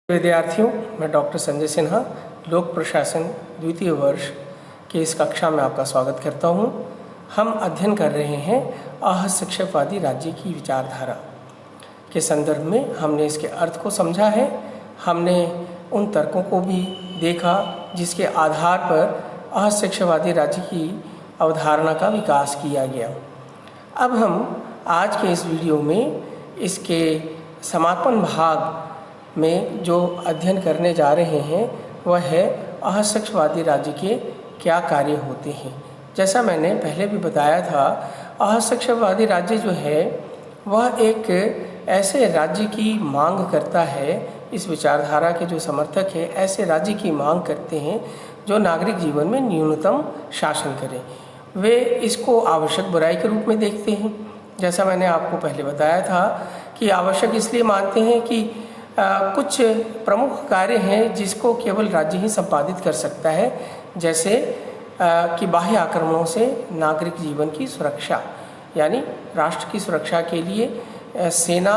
विद्यार्थियों, मैं डॉक्टर संजय सिन्हा लोक प्रशासन द्वितीय वर्ष के इस कक्षा में आपका स्वागत करता हूं। हम अध्ययन कर रहे हैं अहस्ताक्षरवादी राज्य की विचारधारा के संदर्भ में। हमने इसके अर्थ को समझा है, हमने उन तर्कों को भी देखा जिसके आधार पर अहस्ताक्षरवादी राज्य की अवधारणा का विकास किया गया। अब हम आज के इस वीडियो में इसके समापन भाग में जो अध्ययन करने जा रहे हैं वह है अहस्ताक्षरवादी राज्य के क्या कार्य होते हैं। जैसा मैंने पहले भी बताया था, अहस्ताक्षरवादी राज्य जो है वह एक ऐसे राज्य की मांग करता है। इस विचारधारा के जो समर्थक हैं ऐसे राज्य की मांग करते हैं जो नागरिक जीवन में न्यूनतम शासन करे। वे इसको आवश्यक बुराई के रूप में देखते हैं। जैसा मैंने आपको पहले बताया था कि आवश्यक इसलिए मानते हैं कि कुछ प्रमुख कार्य हैं जिसको केवल राज्य ही संपादित कर सकता है, जैसे कि बाह्य आक्रमणों से नागरिक जीवन की सुरक्षा, यानी राष्ट्र की सुरक्षा के लिए सेना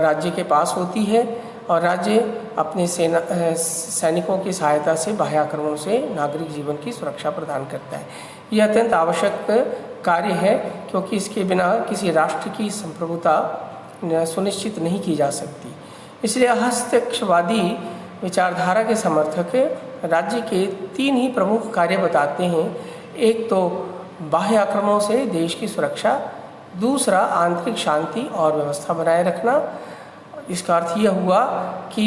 राज्य के पास होती है और राज्य अपने सैनिकों की सहायता से बाह्य आक्रमणों से नागरिक जीवन की सुरक्षा प्रदान करता है। यह अत्यंत आवश्यक कार्य है क्योंकि इसके बिना किसी राष्ट्र की संप्रभुता सुनिश्चित नहीं की जा सकती। इसलिए अहस्ताक्षरवादी विचारधारा के समर्थक राज्य के तीन ही प्रमुख कार्य बताते हैं। एक तो बाह्य आक्रमणों से देश की सुरक्षा, दूसरा आंतरिक शांति और व्यवस्था बनाए रखना। इसका अर्थ यह हुआ कि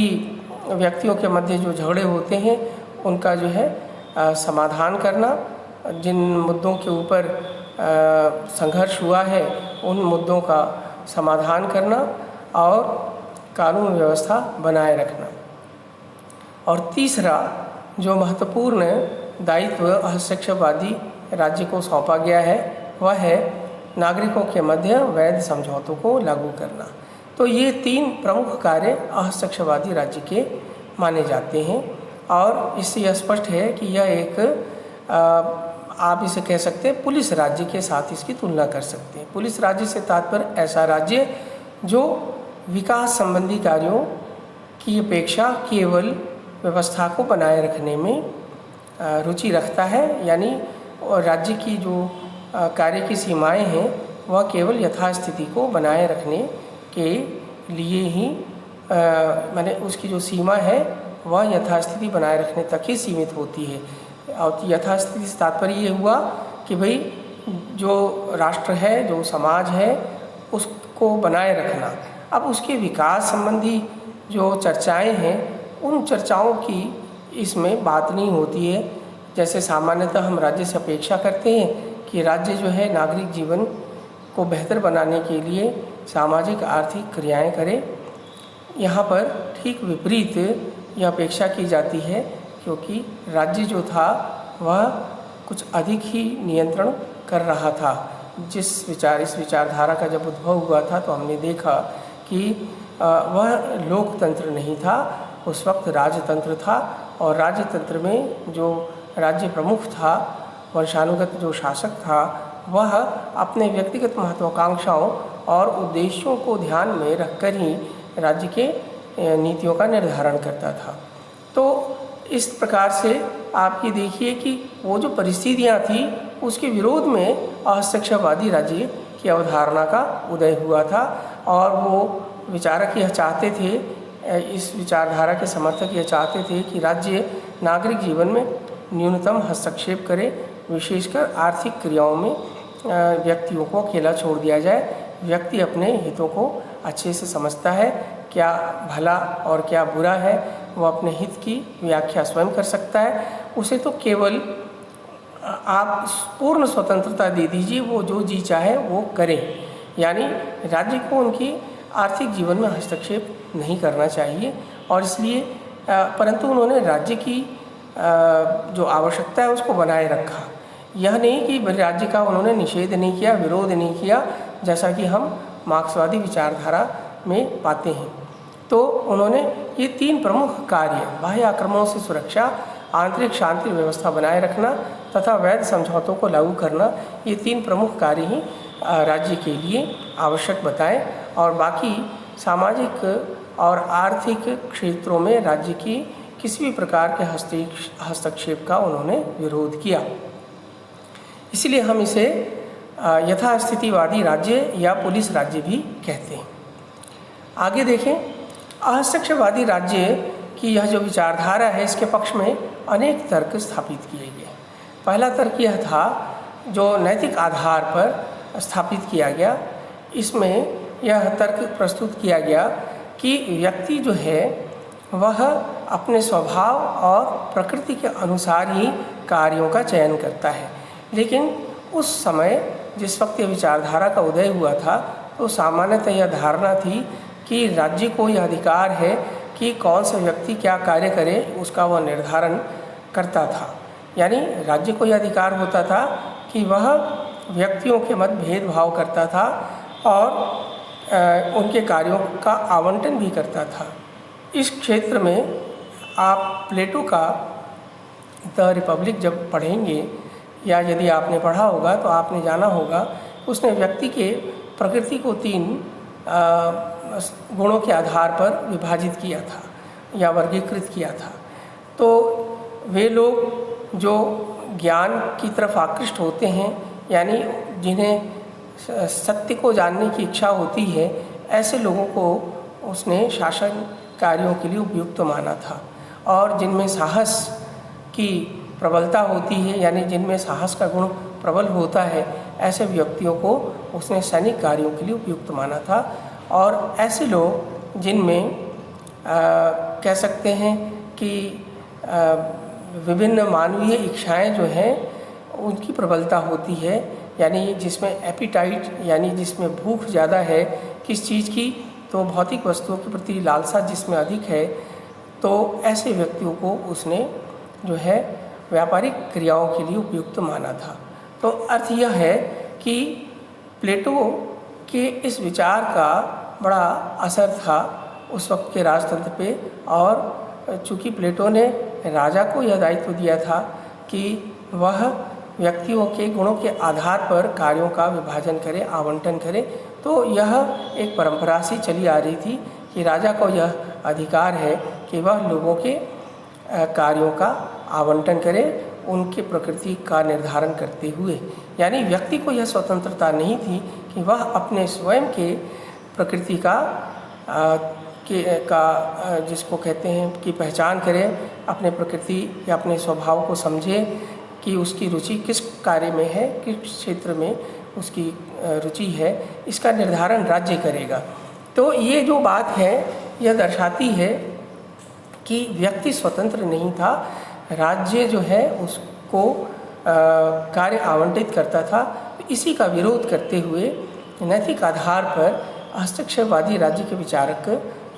व्यक्तियों के मध्य जो झगड़े होते हैं उनका जो है समाधान करना, जिन मुद्दों के ऊपर संघर्ष हुआ है उन मुद्दों का समाधान करना और कानून व्यवस्था बनाए रखना। और तीसरा जो महत्वपूर्ण दायित्व अहस्ताक्षरवादी राज्य को सौंपा गया है वह है नागरिकों के मध्य वैध समझौतों को लागू करना। तो ये तीन प्रमुख कार्य अहस्ताक्षरवादी राज्य के माने जाते हैं और इससे यह स्पष्ट है कि यह एक आप इसे कह सकते हैं पुलिस राज्य के साथ इसकी तुलना कर सकते हैं। पुलिस राज्य से तात्पर्य ऐसा राज्य जो विकास संबंधी कार्यों की अपेक्षा केवल व्यवस्था को बनाए रखने में रुचि रखता है, यानी राज्य की जो कार्य की सीमाएं हैं वह केवल यथास्थिति को बनाए रखने के लिए ही माने उसकी जो सीमा है वह यथास्थिति बनाए रखने तक ही सीमित होती है। और यथास्थिति से तात्पर्य ये हुआ कि भाई जो राष्ट्र है, जो समाज है, उसको बनाए रखना। अब उसके विकास संबंधी जो चर्चाएं हैं उन चर्चाओं की इसमें बात नहीं होती है। जैसे सामान्यतः हम राज्य से अपेक्षा करते हैं कि राज्य जो है नागरिक जीवन को बेहतर बनाने के लिए सामाजिक आर्थिक क्रियाएं करे। यहाँ पर ठीक विपरीत यह अपेक्षा की जाती है क्योंकि राज्य जो था वह कुछ अधिक ही नियंत्रण कर रहा था। इस विचारधारा का जब उद्भव हुआ था तो हमने देखा कि वह लोकतंत्र नहीं था, उस वक्त राजतंत्र था और राजतंत्र में जो राज्य प्रमुख था, वंशानुगत जो शासक था, वह अपने व्यक्तिगत महत्वाकांक्षाओं और उद्देश्यों को ध्यान में रखकर ही राज्य के नीतियों का निर्धारण करता था। तो इस प्रकार से आप ये देखिए कि वो जो परिस्थितियाँ थी उसके विरोध में अहस्ताक्षरवादी राज्य की अवधारणा का उदय हुआ था और वो विचारक यह चाहते थे, इस विचारधारा के समर्थक यह चाहते थे कि राज्य नागरिक जीवन में न्यूनतम हस्तक्षेप करे, विशेषकर आर्थिक क्रियाओं में व्यक्तियों को अकेला छोड़ दिया जाए। व्यक्ति अपने हितों को अच्छे से समझता है, क्या भला और क्या बुरा है वो अपने हित की व्याख्या स्वयं कर सकता है। उसे तो केवल आप पूर्ण स्वतंत्रता दे दीजिए, वो जो जी चाहे वो करे, यानी राज्य को उनकी आर्थिक जीवन में हस्तक्षेप नहीं करना चाहिए। और इसलिए परंतु उन्होंने राज्य की जो आवश्यकता है उसको बनाए रखा। यह नहीं कि राज्य का उन्होंने निषेध नहीं किया, विरोध नहीं किया, जैसा कि हम मार्क्सवादी विचारधारा में पाते हैं। तो उन्होंने ये तीन प्रमुख कार्य, बाह्य आक्रमणों से सुरक्षा, आंतरिक शांति व्यवस्था बनाए रखना तथा वैध समझौतों को लागू करना, ये तीन प्रमुख कार्य ही राज्य के लिए आवश्यक बताएं और बाकी सामाजिक और आर्थिक क्षेत्रों में राज्य की किसी भी प्रकार के हस्तक्षेप का उन्होंने विरोध किया। इसलिए हम इसे यथास्थितिवादी राज्य या पुलिस राज्य भी कहते हैं। आगे देखें, अहस्तक्षेपवादी राज्य की यह जो विचारधारा है, इसके पक्ष में अनेक तर्क स्थापित किए गए। पहला तर्क यह था जो नैतिक आधार पर स्थापित किया गया। इसमें यह तर्क प्रस्तुत किया गया कि व्यक्ति जो है वह अपने स्वभाव और प्रकृति के अनुसार ही कार्यों का चयन करता है। लेकिन उस समय जिस वक्त यह विचारधारा का उदय हुआ था, तो सामान्यतः यह धारणा थी कि राज्य को यह अधिकार है कि कौन सा व्यक्ति क्या कार्य करे, उसका वह निर्धारण करता था। यानी राज्य को यह अधिकार होता था कि वह व्यक्तियों के मध्य भेदभाव करता था और उनके कार्यों का आवंटन भी करता था। इस क्षेत्र में आप प्लेटो का द रिपब्लिक जब पढ़ेंगे, या यदि आपने पढ़ा होगा तो आपने जाना होगा, उसने व्यक्ति के प्रकृति को 3 गुणों के आधार पर विभाजित किया था या वर्गीकृत किया था। तो वे लोग जो ज्ञान की तरफ आकृष्ट होते हैं, यानी जिन्हें सत्य को जानने की इच्छा होती है, ऐसे लोगों को उसने शासन कार्यों के लिए उपयुक्त माना था। और जिनमें साहस की प्रबलता होती है, यानी जिनमें साहस का गुण प्रबल होता है, ऐसे व्यक्तियों को उसने सैनिक कार्यों के लिए उपयुक्त माना था। और ऐसे लोग जिनमें कह सकते हैं कि विभिन्न मानवीय इच्छाएं जो हैं उनकी प्रबलता होती है, यानी जिसमें एपिटाइट, यानी जिसमें भूख ज़्यादा है किस चीज़ की, तो भौतिक वस्तुओं के प्रति लालसा जिसमें अधिक है, तो ऐसे व्यक्तियों को उसने जो है व्यापारिक क्रियाओं के लिए उपयुक्त माना था। तो अर्थ यह है कि प्लेटो के इस विचार का बड़ा असर था उस वक्त के राजतंत्र पे। और चूँकि प्लेटो ने राजा को यह दायित्व दिया था कि वह व्यक्तियों के गुणों के आधार पर कार्यों का विभाजन करे, आवंटन करे, तो यह एक परंपरा से चली आ रही थी कि राजा को यह अधिकार है कि वह लोगों के कार्यों का आवंटन करे, उनके प्रकृति का निर्धारण करते हुए। यानी व्यक्ति को यह स्वतंत्रता नहीं थी कि वह अपने स्वयं के प्रकृति का जिसको कहते हैं कि पहचान करे, अपने प्रकृति या अपने स्वभाव को समझे कि उसकी रुचि किस कार्य में है, किस क्षेत्र में उसकी रुचि है, इसका निर्धारण राज्य करेगा। तो ये जो बात है यह दर्शाती है कि व्यक्ति स्वतंत्र नहीं था, राज्य जो है उसको कार्य आवंटित करता था। इसी का विरोध करते हुए नैतिक आधार पर हस्तक्षेपवादी राज्य के विचारक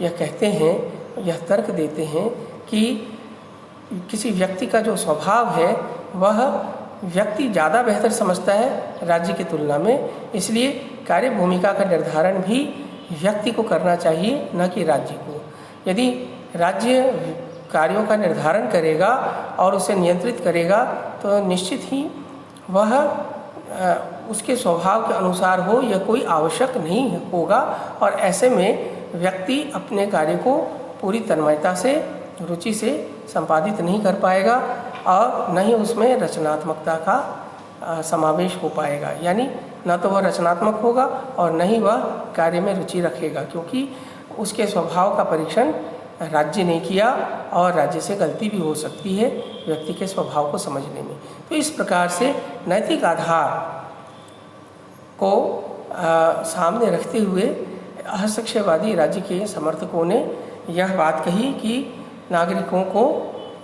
यह कहते हैं, यह तर्क देते हैं कि किसी व्यक्ति का जो स्वभाव है वह व्यक्ति ज़्यादा बेहतर समझता है राज्य की तुलना में, इसलिए कार्य भूमिका का निर्धारण भी व्यक्ति को करना चाहिए, न कि राज्य को। यदि राज्य कार्यों का निर्धारण करेगा और उसे नियंत्रित करेगा तो निश्चित ही वह उसके स्वभाव के अनुसार हो, यह कोई आवश्यक नहीं होगा। और ऐसे में व्यक्ति अपने कार्य को पूरी तन्मयता से, रुचि से संपादित नहीं कर पाएगा और न ही उसमें रचनात्मकता का समावेश हो पाएगा। यानी न तो वह रचनात्मक होगा और न ही वह कार्य में रुचि रखेगा, क्योंकि उसके स्वभाव का परीक्षण राज्य ने किया और राज्य से गलती भी हो सकती है व्यक्ति के स्वभाव को समझने में। तो इस प्रकार से नैतिक आधार को सामने रखते हुए हस्तक्षेपवादी राज्य के समर्थकों ने यह बात कही कि नागरिकों को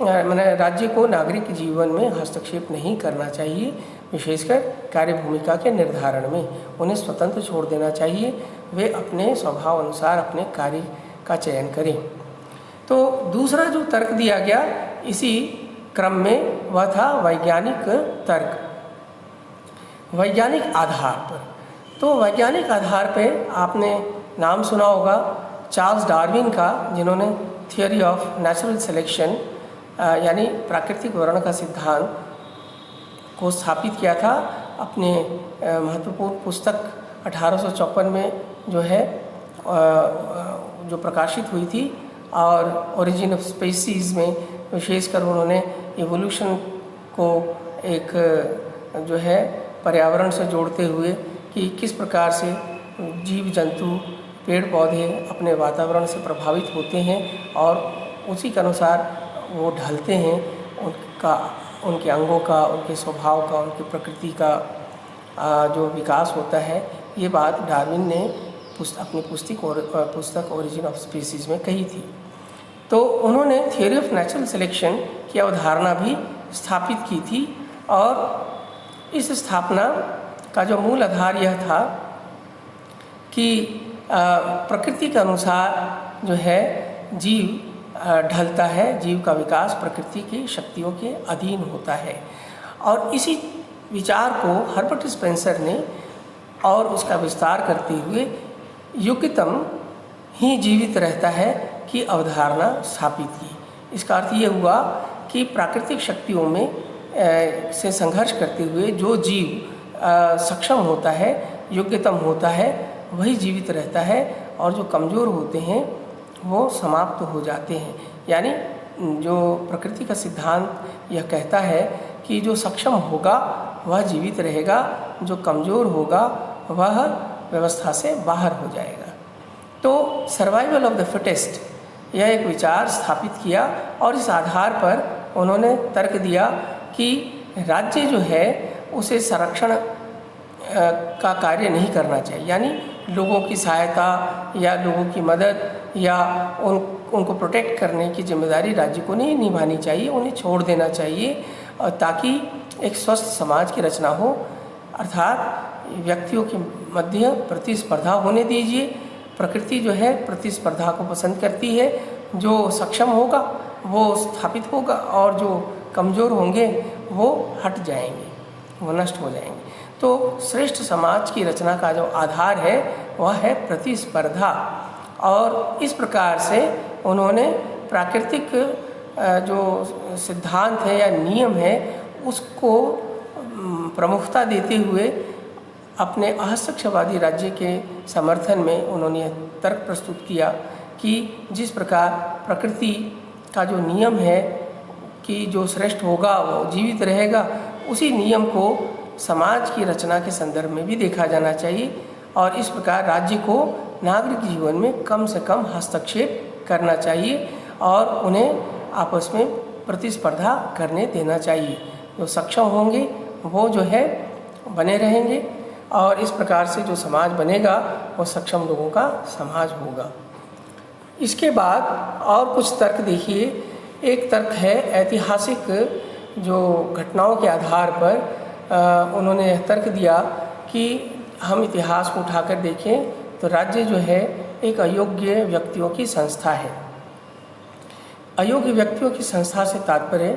राज्य को नागरिक जीवन में हस्तक्षेप नहीं करना चाहिए, विशेषकर कार्य भूमिका के निर्धारण में उन्हें स्वतंत्र छोड़ देना चाहिए, वे अपने स्वभाव अनुसार अपने कार्य का चयन करें। तो दूसरा जो तर्क दिया गया इसी क्रम में वह था वैज्ञानिक तर्क, वैज्ञानिक आधार पर। तो वैज्ञानिक आधार पे आपने नाम सुना होगा चार्ल्स डार्विन का, जिन्होंने थियोरी ऑफ नेचुरल सिलेक्शन यानी प्राकृतिक वर्ण का सिद्धांत को स्थापित किया था। अपने महत्वपूर्ण पुस्तक 1854 में जो है जो प्रकाशित हुई थी, और ओरिजिन ऑफ स्पीसीज़ में विशेषकर उन्होंने एवोल्यूशन को एक जो है पर्यावरण से जोड़ते हुए कि किस प्रकार से जीव जंतु पेड़ पौधे अपने वातावरण से प्रभावित होते हैं और उसी के अनुसार वो ढलते हैं, उनके अंगों का, उनके स्वभाव का, उनकी प्रकृति का जो विकास होता है, ये बात डार्विन ने अपनी पुस्तक ओरिजिन ऑफ स्पीसीज़ में कही थी। तो उन्होंने थ्योरी ऑफ नेचुरल सिलेक्शन की अवधारणा भी स्थापित की थी, और इस स्थापना का जो मूल आधार यह था कि प्रकृति के अनुसार जो है जीव ढलता है, जीव का विकास प्रकृति की शक्तियों के अधीन होता है। और इसी विचार को हर्बर्ट स्पेंसर ने और उसका विस्तार करते हुए युक्तितम ही जीवित रहता है की अवधारणा स्थापित की। इसका अर्थ ये हुआ कि प्राकृतिक शक्तियों में से संघर्ष करते हुए जो जीव सक्षम होता है, योग्यतम होता है, वही जीवित रहता है, और जो कमज़ोर होते हैं वो समाप्त हो जाते हैं। यानी जो प्रकृति का सिद्धांत यह कहता है कि जो सक्षम होगा वह जीवित रहेगा, जो कमज़ोर होगा वह व्यवस्था से बाहर हो जाएगा। तो सर्वाइवल ऑफ द फिटेस्ट यह एक विचार स्थापित किया, और इस आधार पर उन्होंने तर्क दिया कि राज्य जो है उसे संरक्षण का कार्य नहीं करना चाहिए, यानी लोगों की सहायता या लोगों की मदद या उनको प्रोटेक्ट करने की जिम्मेदारी राज्य को नहीं निभानी चाहिए, उन्हें छोड़ देना चाहिए, ताकि एक स्वस्थ समाज की रचना हो। अर्थात व्यक्तियों के मध्य प्रतिस्पर्धा होने दीजिए। प्रकृति जो है प्रतिस्पर्धा को पसंद करती है, जो सक्षम होगा वो स्थापित होगा और जो कमज़ोर होंगे वो हट जाएंगे, वो नष्ट हो जाएंगे। तो श्रेष्ठ समाज की रचना का जो आधार है वह है प्रतिस्पर्धा, और इस प्रकार से उन्होंने प्राकृतिक जो सिद्धांत है या नियम है उसको प्रमुखता देते हुए अपने अहस्यक्षवादी राज्य के समर्थन में उन्होंने तर्क प्रस्तुत किया कि जिस प्रकार प्रकृति का जो नियम है कि जो श्रेष्ठ होगा वो जीवित रहेगा, उसी नियम को समाज की रचना के संदर्भ में भी देखा जाना चाहिए, और इस प्रकार राज्य को नागरिक जीवन में कम से कम हस्तक्षेप करना चाहिए और उन्हें आपस में प्रतिस्पर्धा करने देना चाहिए। जो सक्षम होंगे वो जो है बने रहेंगे, और इस प्रकार से जो समाज बनेगा वो सक्षम लोगों का समाज होगा। इसके बाद और कुछ तर्क देखिए। एक तर्क है ऐतिहासिक जो घटनाओं के आधार पर उन्होंने तर्क दिया कि हम इतिहास को उठाकर देखें तो राज्य जो है एक अयोग्य व्यक्तियों की संस्था है। अयोग्य व्यक्तियों की संस्था से तात्पर्य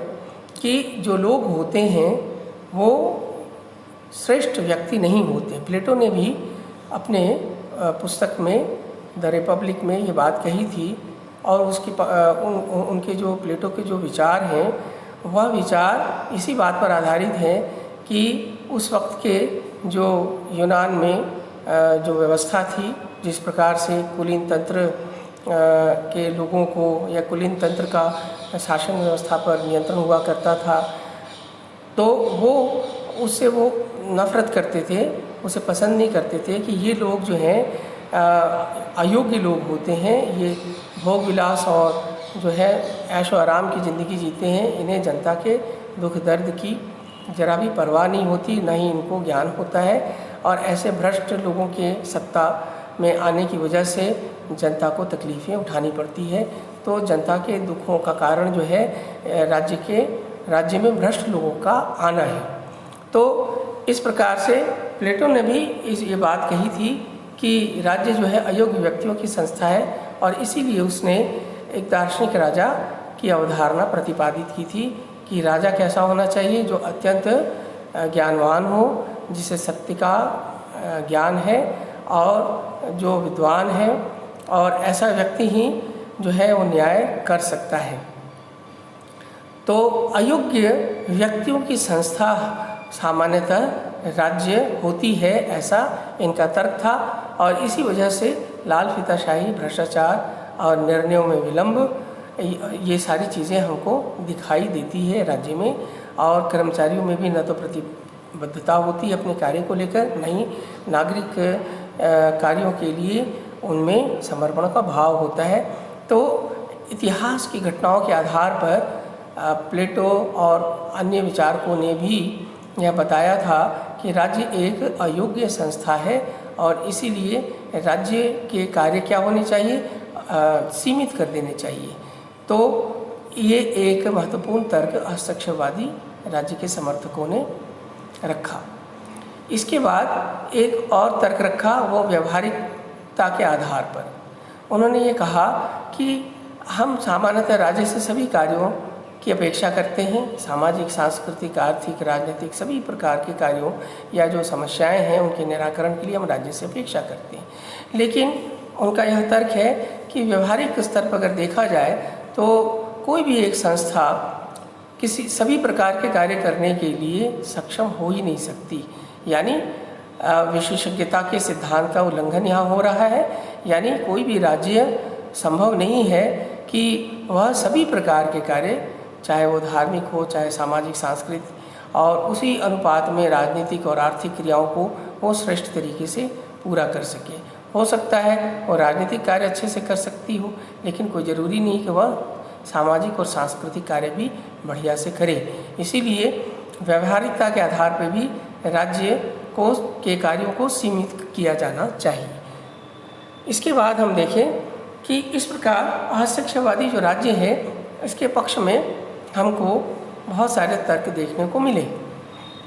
कि जो लोग होते हैं वो श्रेष्ठ व्यक्ति नहीं होते। प्लेटो ने भी अपने पुस्तक में द रिपब्लिक में ये बात कही थी, और उसकी उनके जो प्लेटो के जो विचार हैं वह विचार इसी बात पर आधारित है कि उस वक्त के जो यूनान में जो व्यवस्था थी, जिस प्रकार से कुलीन तंत्र के लोगों को या कुलीन तंत्र का शासन व्यवस्था पर नियंत्रण हुआ करता था, तो वो उससे वो नफ़रत करते थे, उसे पसंद नहीं करते थे कि ये लोग जो हैं अयोग्य लोग होते हैं, ये भोग विलास और जो है ऐशो आराम की ज़िंदगी जीते हैं, इन्हें जनता के दुख दर्द की जरा भी परवाह नहीं होती, न ही इनको ज्ञान होता है, और ऐसे भ्रष्ट लोगों के सत्ता में आने की वजह से जनता को तकलीफ़ें उठानी पड़ती है। तो जनता के दुखों का कारण जो है राज्य में भ्रष्ट लोगों का आना है। तो इस प्रकार से प्लेटो ने भी ये बात कही थी कि राज्य जो है अयोग्य व्यक्तियों की संस्था है, और इसीलिए उसने एक दार्शनिक राजा की अवधारणा प्रतिपादित की थी कि राजा कैसा होना चाहिए, जो अत्यंत ज्ञानवान हो, जिसे सत्य का ज्ञान है और जो विद्वान है, और ऐसा व्यक्ति ही जो है वो न्याय कर सकता है। तो अयोग्य व्यक्तियों की संस्था सामान्यतः राज्य होती है, ऐसा इनका तर्क था, और इसी वजह से लाल फीताशाही, भ्रष्टाचार और निर्णयों में विलंब, ये सारी चीज़ें हमको दिखाई देती है राज्य में। और कर्मचारियों में भी न तो प्रतिबद्धता होती है अपने कार्य को लेकर, न ही नागरिक कार्यों के लिए उनमें समर्पण का भाव होता है। तो इतिहास की घटनाओं के आधार पर प्लेटो और अन्य विचारकों ने भी यह बताया था कि राज्य एक अयोग्य संस्था है और इसीलिए राज्य के कार्य क्या होने चाहिए, सीमित कर देने चाहिए। तो ये एक महत्वपूर्ण तर्क हस्तक्षेपवादी राज्य के समर्थकों ने रखा। इसके बाद एक और तर्क रखा, वो व्यवहारिकता के आधार पर। उन्होंने ये कहा कि हम सामान्यतः राज्य से सभी कार्यों की अपेक्षा करते हैं, सामाजिक, सांस्कृतिक, आर्थिक, राजनीतिक सभी प्रकार के कार्यों या जो समस्याएं हैं उनके निराकरण के लिए हम राज्य से अपेक्षा करते हैं। लेकिन उनका यह तर्क है कि व्यवहारिक स्तर पर अगर देखा जाए तो कोई भी एक संस्था सभी प्रकार के कार्य करने के लिए सक्षम हो ही नहीं सकती। यानी विशेषज्ञता के सिद्धांत का उल्लंघन यहाँ हो रहा है। यानी कोई भी राज्य संभव नहीं है कि वह सभी प्रकार के कार्य, चाहे वो धार्मिक हो, चाहे सामाजिक, सांस्कृतिक, और उसी अनुपात में राजनीतिक और आर्थिक क्रियाओं को वो श्रेष्ठ तरीके से पूरा कर सके। हो सकता है वो राजनीतिक कार्य अच्छे से कर सकती हो, लेकिन कोई ज़रूरी नहीं कि वह सामाजिक और सांस्कृतिक कार्य भी बढ़िया से करे। इसीलिए व्यवहारिकता के आधार पर भी राज्य के कार्यों को सीमित किया जाना चाहिए। इसके बाद हम देखें कि इस प्रकार हस्तक्षेपवादी जो राज्य है इसके पक्ष में हमको बहुत सारे तर्क देखने को मिले।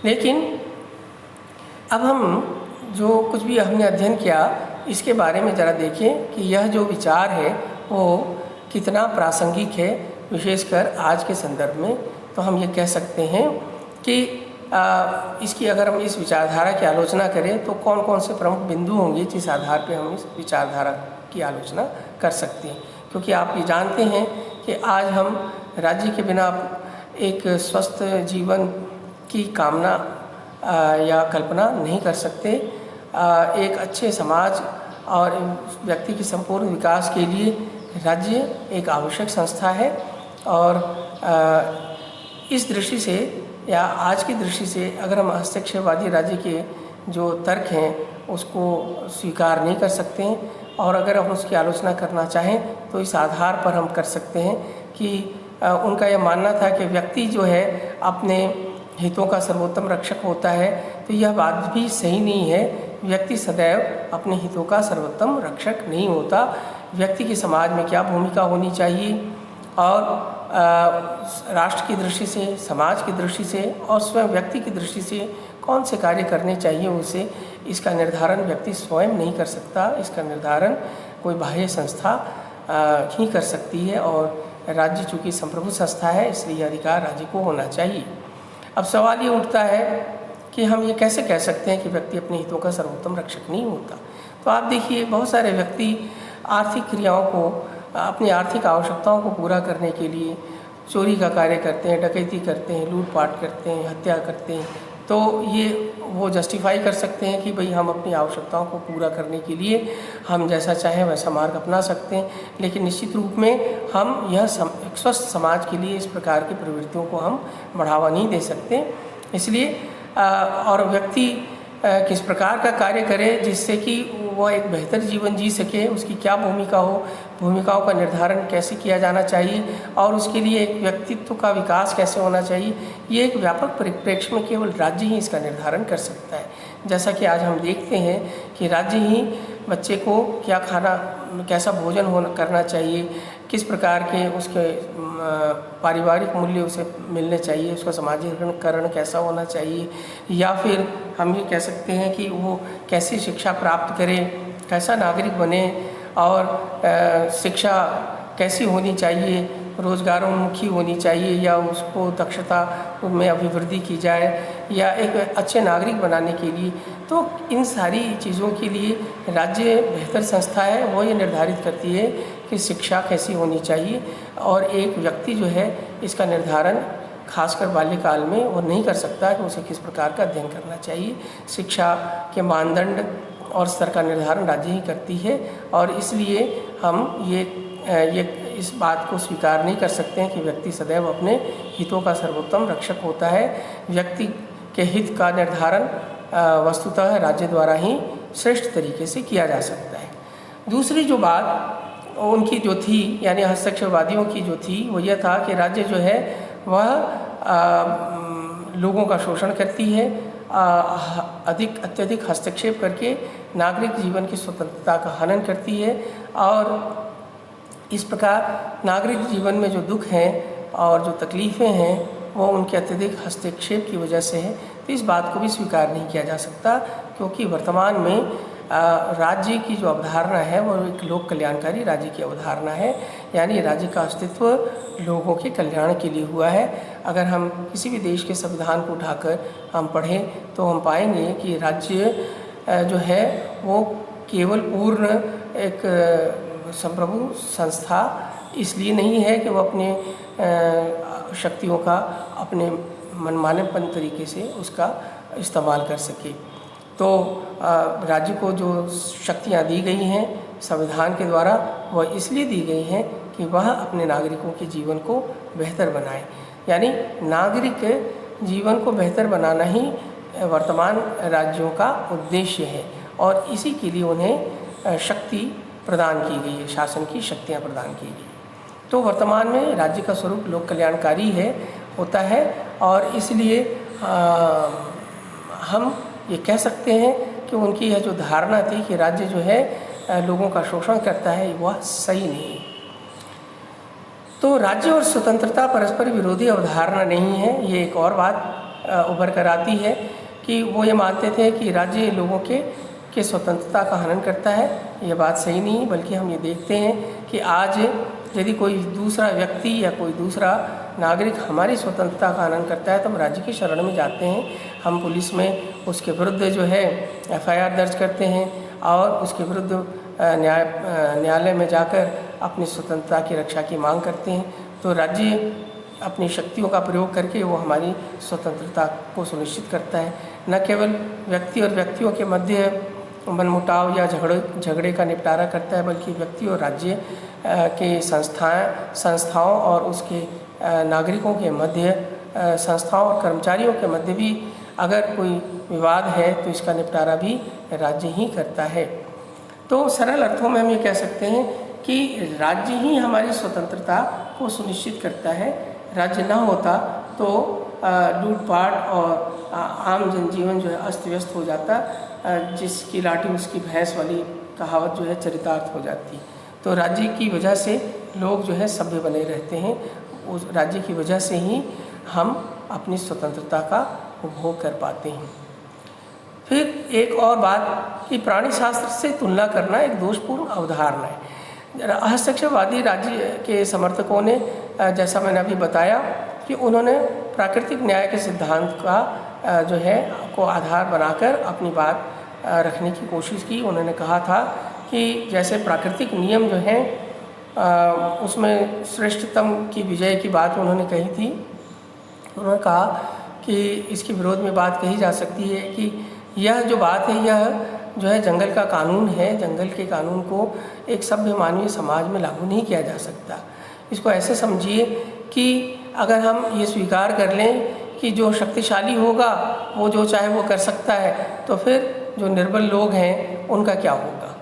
लेकिन अब हम जो कुछ भी हमने अध्ययन किया इसके बारे में ज़रा देखें कि यह जो विचार है वो कितना प्रासंगिक है, विशेषकर आज के संदर्भ में। तो हम ये कह सकते हैं कि इसकी अगर हम इस विचारधारा की आलोचना करें तो कौन कौन से प्रमुख बिंदु होंगे जिस आधार पे हम इस विचारधारा की आलोचना कर सकते हैं। क्योंकि आप ये जानते हैं कि आज हम राज्य के बिना एक स्वस्थ जीवन की कामना या कल्पना नहीं कर सकते। एक अच्छे समाज और व्यक्ति के संपूर्ण विकास के लिए राज्य एक आवश्यक संस्था है। और इस दृष्टि से या आज की दृष्टि से अगर हम हस्तक्षेपवादी राज्य के जो तर्क हैं उसको स्वीकार नहीं कर सकते हैं, और अगर हम उसकी आलोचना करना चाहें तो इस आधार पर हम कर सकते हैं कि उनका यह मानना था कि व्यक्ति जो है अपने हितों का सर्वोत्तम रक्षक होता है। तो यह बात भी सही नहीं है। व्यक्ति सदैव अपने हितों का सर्वोत्तम रक्षक नहीं होता। व्यक्ति की समाज में क्या भूमिका होनी चाहिए और राष्ट्र की दृष्टि से, समाज की दृष्टि से और स्वयं व्यक्ति की दृष्टि से कौन से कार्य करने चाहिए उसे, इसका निर्धारण व्यक्ति स्वयं नहीं कर सकता। इसका निर्धारण कोई बाह्य संस्था ही कर सकती है। और राज्य चूँकि संप्रभु संस्था है इसलिए यह अधिकार राज्य को होना चाहिए। अब सवाल ये उठता है कि हम ये कैसे कह सकते हैं कि व्यक्ति अपने हितों का सर्वोत्तम रक्षक नहीं होता। तो आप देखिए बहुत सारे व्यक्ति आर्थिक क्रियाओं को, अपनी आर्थिक आवश्यकताओं को पूरा करने के लिए चोरी का कार्य करते हैं, डकैती करते हैं, लूटपाट करते हैं, हत्या करते हैं। तो ये वो जस्टिफाई कर सकते हैं कि भाई हम अपनी आवश्यकताओं को पूरा करने के लिए हम जैसा चाहें वैसा मार्ग अपना सकते हैं। लेकिन निश्चित रूप में हम यह एक स्वस्थ समाज के लिए इस प्रकार की प्रवृत्तियों को हम बढ़ावा नहीं दे सकते। इसलिए और व्यक्ति किस प्रकार का कार्य करे जिससे कि वह एक बेहतर जीवन जी सके, उसकी क्या भूमिका हो, भूमिकाओं का निर्धारण कैसे किया जाना चाहिए और उसके लिए एक व्यक्तित्व का विकास कैसे होना चाहिए, ये एक व्यापक परिप्रेक्ष्य में केवल राज्य ही इसका निर्धारण कर सकता है। जैसा कि आज हम देखते हैं कि राज्य ही बच्चे को क्या खाना, कैसा भोजन करना चाहिए, किस प्रकार के उसके पारिवारिक मूल्य उसे मिलने चाहिए, उसका समाजीकरण कैसा होना चाहिए, या फिर हम ये कह सकते हैं कि वो कैसी शिक्षा प्राप्त करे, कैसा नागरिक बने और शिक्षा कैसी होनी चाहिए, रोजगारोन्मुखी होनी चाहिए या उसको दक्षता में अभिवृद्धि की जाए या एक अच्छे नागरिक बनाने के लिए। तो इन सारी चीज़ों के लिए राज्य बेहतर संस्था है, वो ये निर्धारित करती है कि शिक्षा कैसी होनी चाहिए। और एक व्यक्ति जो है इसका निर्धारण खासकर बाल्यकाल में वो नहीं कर सकता कि उसे किस प्रकार का अध्ययन करना चाहिए। शिक्षा के मानदंड और स्तर का निर्धारण राज्य ही करती है और इसलिए हम ये ये इस बात को स्वीकार नहीं कर सकते हैं कि व्यक्ति सदैव अपने हितों का सर्वोत्तम रक्षक होता है। व्यक्ति के हित का निर्धारण वस्तुतः राज्य द्वारा ही श्रेष्ठ तरीके से किया जा सकता है। दूसरी जो बात उनकी जो थी, यानी हस्तक्षेपवादियों की जो थी, वो यह था कि राज्य जो है वह लोगों का शोषण करती है, अत्यधिक हस्तक्षेप करके नागरिक जीवन की स्वतंत्रता का हनन करती है, और इस प्रकार नागरिक जीवन में जो दुख हैं और जो तकलीफ़ें हैं वो उनके अत्यधिक हस्तक्षेप की वजह से है। तो इस बात को भी स्वीकार नहीं किया जा सकता, क्योंकि वर्तमान में राज्य की जो अवधारणा है वो एक लोक कल्याणकारी राज्य की अवधारणा है, यानी राज्य का अस्तित्व लोगों के कल्याण के लिए हुआ है। अगर हम किसी भी देश के संविधान को उठाकर हम पढ़ें तो हम पाएंगे कि राज्य जो है वो केवल पूर्ण एक संप्रभु संस्था इसलिए नहीं है कि वो अपने शक्तियों का अपने मनमानेपन तरीके से उसका इस्तेमाल कर सके। तो राज्य को जो शक्तियाँ दी गई हैं संविधान के द्वारा, वह इसलिए दी गई हैं कि वह अपने नागरिकों के जीवन को बेहतर बनाए, यानी नागरिक जीवन को बेहतर बनाना ही वर्तमान राज्यों का उद्देश्य है, और इसी के लिए उन्हें शक्ति प्रदान की गई है, शासन की शक्तियाँ प्रदान की गई। तो वर्तमान में राज्य का स्वरूप लोक कल्याणकारी होता है, और इसलिए हम ये कह सकते हैं कि उनकी यह जो धारणा थी कि राज्य जो है लोगों का शोषण करता है, वह सही नहीं। तो राज्य और स्वतंत्रता परस्पर विरोधी अवधारणा नहीं है। ये एक और बात उभर कर आती है कि वो ये मानते थे कि राज्य लोगों के स्वतंत्रता का हनन करता है। ये बात सही नहीं, बल्कि हम ये देखते हैं कि आज यदि कोई दूसरा व्यक्ति या कोई दूसरा नागरिक हमारी स्वतंत्रता का हनन करता है तो हम राज्य की शरण में जाते हैं। हम पुलिस में उसके विरुद्ध जो है FIR दर्ज करते हैं और उसके विरुद्ध न्यायालय में जाकर अपनी स्वतंत्रता की रक्षा की मांग करते हैं। तो राज्य अपनी शक्तियों का प्रयोग करके वो हमारी स्वतंत्रता को सुनिश्चित करता है। न केवल व्यक्ति और व्यक्तियों के मध्य मनमुटाव या झगड़े का निपटारा करता है, बल्कि व्यक्ति और राज्य के संस्थाओं और उसके नागरिकों के मध्य, संस्थाओं और कर्मचारियों के मध्य भी अगर कोई विवाद है तो इसका निपटारा भी राज्य ही करता है। तो सरल अर्थों में हम ये कह सकते हैं कि राज्य ही हमारी स्वतंत्रता को सुनिश्चित करता है। राज्य ना होता तो लूटपाट और आम जनजीवन जो है अस्त व्यस्त हो जाता, जिसकी लाठी उसकी भैंस वाली कहावत जो है चरितार्थ हो जाती। तो राज्य की वजह से लोग जो है सभ्य बने रहते हैं। उस राज्य की वजह से ही हम अपनी स्वतंत्रता का उपभोग कर पाते हैं। फिर एक और बात कि प्राणी शास्त्र से तुलना करना एक दोषपूर्ण अवधारणा है। हस्तक्षेपवादी राज्य के समर्थकों ने, जैसा मैंने अभी बताया, कि उन्होंने प्राकृतिक न्याय के सिद्धांत का जो है को आधार बनाकर अपनी बात रखने की कोशिश की। उन्होंने कहा था कि जैसे प्राकृतिक नियम जो हैं उसमें श्रेष्ठतम की विजय की बात उन्होंने कही थी। उन्होंने कहा कि इसके विरोध में बात कही जा सकती है कि यह जो बात है यह जो है जंगल का कानून है। जंगल के कानून को एक सभ्य मानवीय समाज में लागू नहीं किया जा सकता। इसको ऐसे समझिए कि अगर हम ये स्वीकार कर लें कि जो शक्तिशाली होगा वो जो चाहे वो कर सकता है, तो फिर जो निर्बल लोग हैं उनका क्या होगा?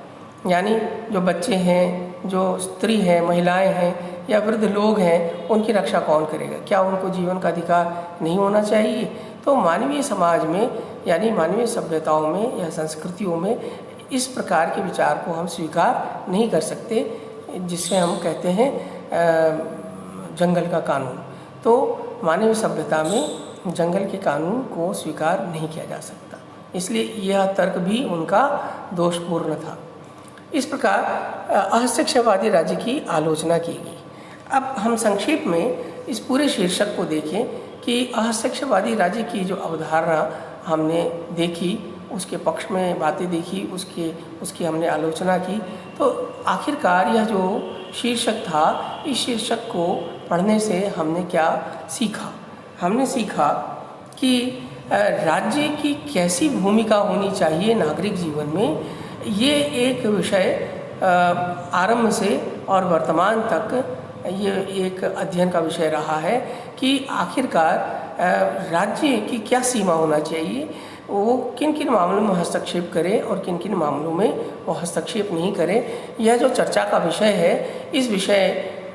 यानी जो बच्चे हैं, जो स्त्री हैं, महिलाएं हैं या वृद्ध लोग हैं, उनकी रक्षा कौन करेगा? क्या उनको जीवन का अधिकार नहीं होना चाहिए? तो मानवीय समाज में यानी मानवीय सभ्यताओं में या संस्कृतियों में इस प्रकार के विचार को हम स्वीकार नहीं कर सकते, जिसे हम कहते हैं जंगल का कानून। तो मानवीय सभ्यता में जंगल के कानून को स्वीकार नहीं किया जा सकता, इसलिए यह तर्क भी उनका दोषपूर्ण था। इस प्रकार हस्तक्षेपवादी राज्य की आलोचना की गई। अब हम संक्षेप में इस पूरे शीर्षक को देखें कि हस्तक्षेपवादी राज्य की जो अवधारणा हमने देखी, उसके पक्ष में बातें देखी, उसकी हमने आलोचना की। तो आखिरकार यह जो शीर्षक था, इस शीर्षक को पढ़ने से हमने क्या सीखा? हमने सीखा कि राज्य की कैसी भूमिका होनी चाहिए नागरिक जीवन में, ये एक विषय आरंभ से और वर्तमान तक ये एक अध्ययन का विषय रहा है कि आखिरकार राज्य की क्या सीमा होना चाहिए, वो किन किन मामलों में हस्तक्षेप करे और किन किन मामलों में वो हस्तक्षेप नहीं करे। यह जो चर्चा का विषय है, इस विषय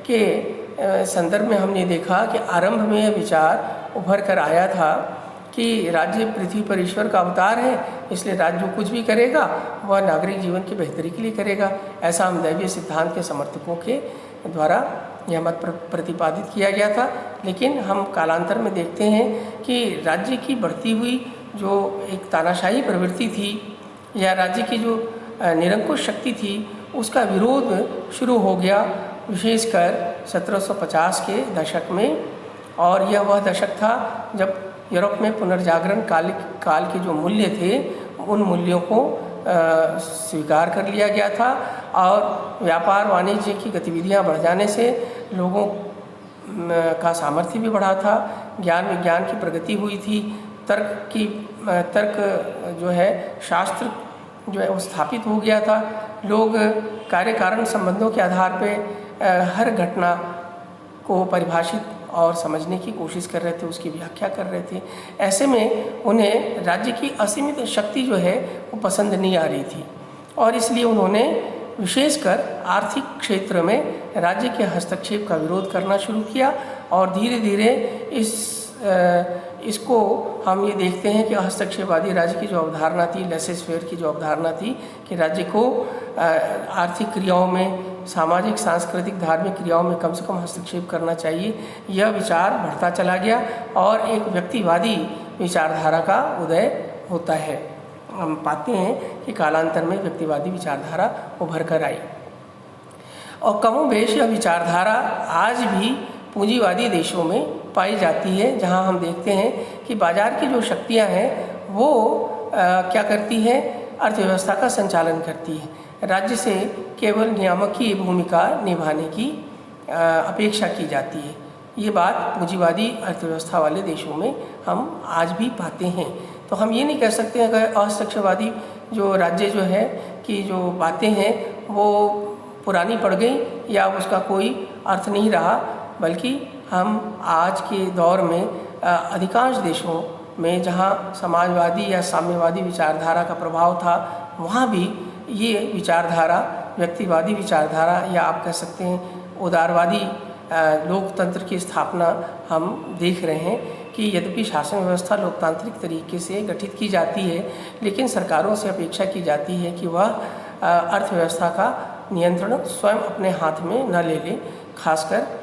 के संदर्भ में हमने देखा कि आरंभ में यह विचार उभर कर आया था कि राज्य पृथ्वी पर ईश्वर का अवतार है, इसलिए राज्य जो कुछ भी करेगा वह नागरिक जीवन की बेहतरी के लिए करेगा। ऐसा हम दैवीय सिद्धांत के समर्थकों के द्वारा यह मत प्रतिपादित किया गया था। लेकिन हम कालांतर में देखते हैं कि राज्य की बढ़ती हुई जो एक तानाशाही प्रवृत्ति थी या राज्य की जो निरंकुश शक्ति थी, उसका विरोध शुरू हो गया, विशेषकर 1750 के दशक में। और यह वह दशक था जब यूरोप में पुनर्जागरण काल के जो मूल्य थे, उन मूल्यों को स्वीकार कर लिया गया था और व्यापार वाणिज्य की गतिविधियां बढ़ जाने से लोगों का सामर्थ्य भी बढ़ा था, ज्ञान विज्ञान की प्रगति हुई थी, तर्क जो है शास्त्र जो है वो स्थापित हो गया था। लोग कार्य कारण संबंधों के आधार पर हर घटना को परिभाषित और समझने की कोशिश कर रहे थे, उसकी व्याख्या कर रहे थे। ऐसे में उन्हें राज्य की असीमित शक्ति जो है वो पसंद नहीं आ रही थी और इसलिए उन्होंने विशेषकर आर्थिक क्षेत्र में राज्य के हस्तक्षेप का विरोध करना शुरू किया। और धीरे धीरे इसको हम ये देखते हैं कि हस्तक्षेपवादी राज्य की जो अवधारणा थी, लेसेस फेयर की जो अवधारणा थी कि राज्य को आर्थिक क्रियाओं में, सामाजिक, सांस्कृतिक, धार्मिक क्रियाओं में कम से कम हस्तक्षेप करना चाहिए, यह विचार बढ़ता चला गया और एक व्यक्तिवादी विचारधारा का उदय होता है। हम पाते हैं कि कालांतर में व्यक्तिवादी विचारधारा उभर कर आई और कमोबेश यह विचारधारा आज भी पूंजीवादी देशों में पाई जाती है, जहां हम देखते हैं कि बाजार की जो शक्तियां हैं वो क्या करती हैं, अर्थव्यवस्था का संचालन करती है। राज्य से केवल नियामकीय भूमिका निभाने की अपेक्षा की जाती है। ये बात पूंजीवादी अर्थव्यवस्था वाले देशों में हम आज भी पाते हैं। तो हम ये नहीं कह सकते हैं कि हस्तक्षेपवादी जो राज्य जो है कि जो बातें हैं वो पुरानी पड़ गई या उसका कोई अर्थ नहीं रहा, बल्कि हम आज के दौर में अधिकांश देशों में जहाँ समाजवादी या साम्यवादी विचारधारा का प्रभाव था, वहाँ भी ये विचारधारा, व्यक्तिवादी विचारधारा या आप कह सकते हैं उदारवादी लोकतंत्र की स्थापना हम देख रहे हैं कि यद्यपि शासन व्यवस्था लोकतांत्रिक तरीके से गठित की जाती है, लेकिन सरकारों से अपेक्षा की जाती है कि वह अर्थव्यवस्था का नियंत्रण स्वयं अपने हाथ में न ले ले, खासकर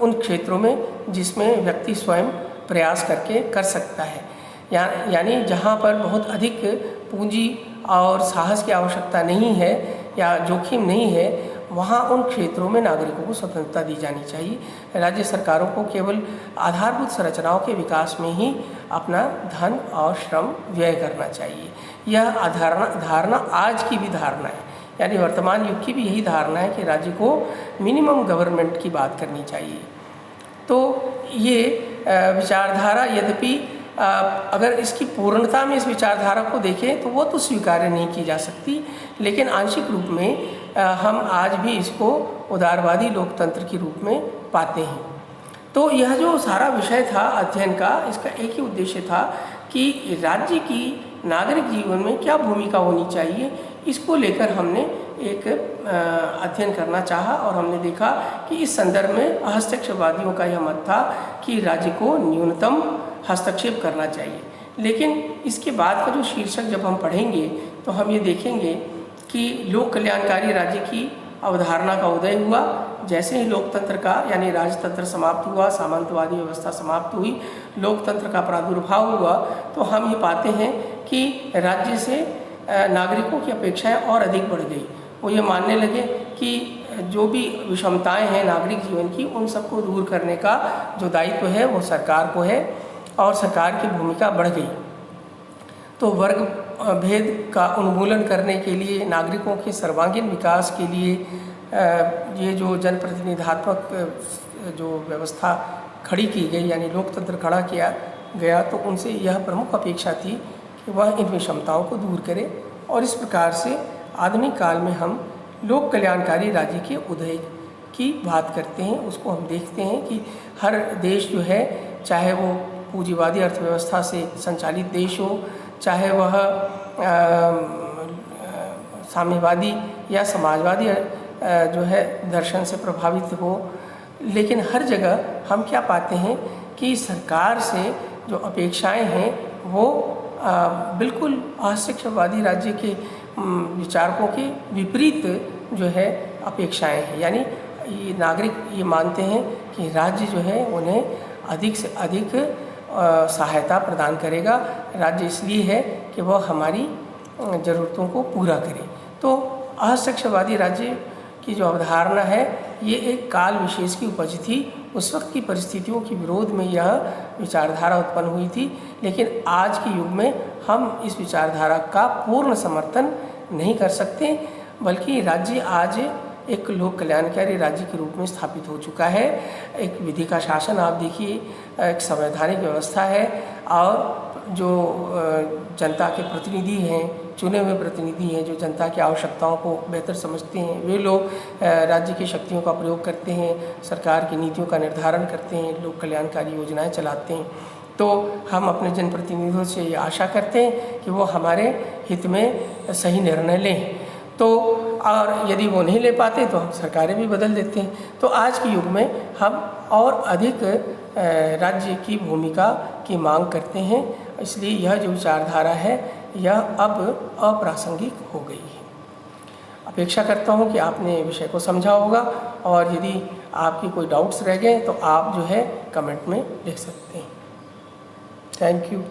उन क्षेत्रों में जिसमें व्यक्ति स्वयं प्रयास करके कर सकता है। यानी जहाँ पर बहुत अधिक पूंजी और साहस की आवश्यकता नहीं है या जोखिम नहीं है, वहाँ उन क्षेत्रों में नागरिकों को स्वतंत्रता दी जानी चाहिए। राज्य सरकारों को केवल आधारभूत संरचनाओं के विकास में ही अपना धन और श्रम व्यय करना चाहिए। यह धारणा आज की भी धारणा है, यानी वर्तमान युग की भी यही धारणा है कि राज्य को मिनिमम गवर्नमेंट की बात करनी चाहिए। तो ये विचारधारा यद्यपि अगर इसकी पूर्णता में इस विचारधारा को देखें तो वो तो स्वीकार्य नहीं की जा सकती, लेकिन आंशिक रूप में हम आज भी इसको उदारवादी लोकतंत्र के रूप में पाते हैं। तो यह जो सारा विषय था अध्ययन का, इसका एक ही उद्देश्य था कि राज्य की नागरिक जीवन में क्या भूमिका होनी चाहिए, इसको लेकर हमने एक अध्ययन करना चाहा और हमने देखा कि इस संदर्भ में हस्तक्षेपवादियों का यह मत था कि राज्य को न्यूनतम हस्तक्षेप करना चाहिए। लेकिन इसके बाद का जो शीर्षक जब हम पढ़ेंगे तो हम ये देखेंगे कि लोक कल्याणकारी राज्य की अवधारणा का उदय हुआ। जैसे ही लोकतंत्र का यानी राजतंत्र समाप्त हुआ, सामंतवादी व्यवस्था समाप्त हुई, लोकतंत्र का प्रादुर्भाव हुआ, तो हम ये पाते हैं कि राज्य से नागरिकों की अपेक्षाएं और अधिक बढ़ गई। वो ये मानने लगे कि जो भी विषमताएं हैं नागरिक जीवन की, उन सबको दूर करने का जो दायित्व है वो सरकार को है और सरकार की भूमिका बढ़ गई। तो वर्ग भेद का उन्मूलन करने के लिए, नागरिकों के सर्वांगीण विकास के लिए ये जो जनप्रतिनिधात्मक जो व्यवस्था खड़ी की गई यानी लोकतंत्र खड़ा किया गया, तो उनसे यह प्रमुख अपेक्षा थी कि वह इन विषमताओं को दूर करे और इस प्रकार से आधुनिक काल में हम लोक कल्याणकारी राज्य के उदय की बात करते हैं। उसको हम देखते हैं कि हर देश जो है, चाहे वो पूंजीवादी अर्थव्यवस्था से संचालित देश हो, चाहे वह साम्यवादी या समाजवादी जो है दर्शन से प्रभावित हो, लेकिन हर जगह हम क्या पाते हैं कि सरकार से जो अपेक्षाएं हैं वो बिल्कुल अशिक्षावादी राज्य के विचारकों के विपरीत जो है अपेक्षाएं हैं। यानी ये नागरिक ये मानते हैं कि राज्य जो है उन्हें अधिक से अधिक सहायता प्रदान करेगा। राज्य इसलिए है कि वह हमारी ज़रूरतों को पूरा करे। तो अशिक्षावादी राज्य की जो अवधारणा है ये एक काल विशेष की उपज थी। उस वक्त की परिस्थितियों के विरोध में यह विचारधारा उत्पन्न हुई थी, लेकिन आज के युग में हम इस विचारधारा का पूर्ण समर्थन नहीं कर सकते, बल्कि राज्य आज एक लोक कल्याणकारी राज्य के रूप में स्थापित हो चुका है। एक विधि का शासन आप देखिए, एक संवैधानिक व्यवस्था है, और जो जनता के प्रतिनिधि हैं, चुने हुए प्रतिनिधि हैं, जो जनता की आवश्यकताओं को बेहतर समझते हैं, वे लोग राज्य की शक्तियों का प्रयोग करते हैं, सरकार की नीतियों का निर्धारण करते हैं, लोक कल्याणकारी योजनाएं चलाते हैं। तो हम अपने जनप्रतिनिधियों से ये आशा करते हैं कि वो हमारे हित में सही निर्णय लें। तो और यदि वो नहीं ले पाते तो हम सरकारें भी बदल देते हैं। तो आज के युग में हम और अधिक राज्य की भूमिका की मांग करते हैं, इसलिए यह जो विचारधारा है यह अब अप्रासंगिक हो गई है। अपेक्षा करता हूँ कि आपने विषय को समझा होगा, और यदि आपकी कोई डाउट्स रह गए तो आप जो है कमेंट में लिख सकते हैं। Thank you.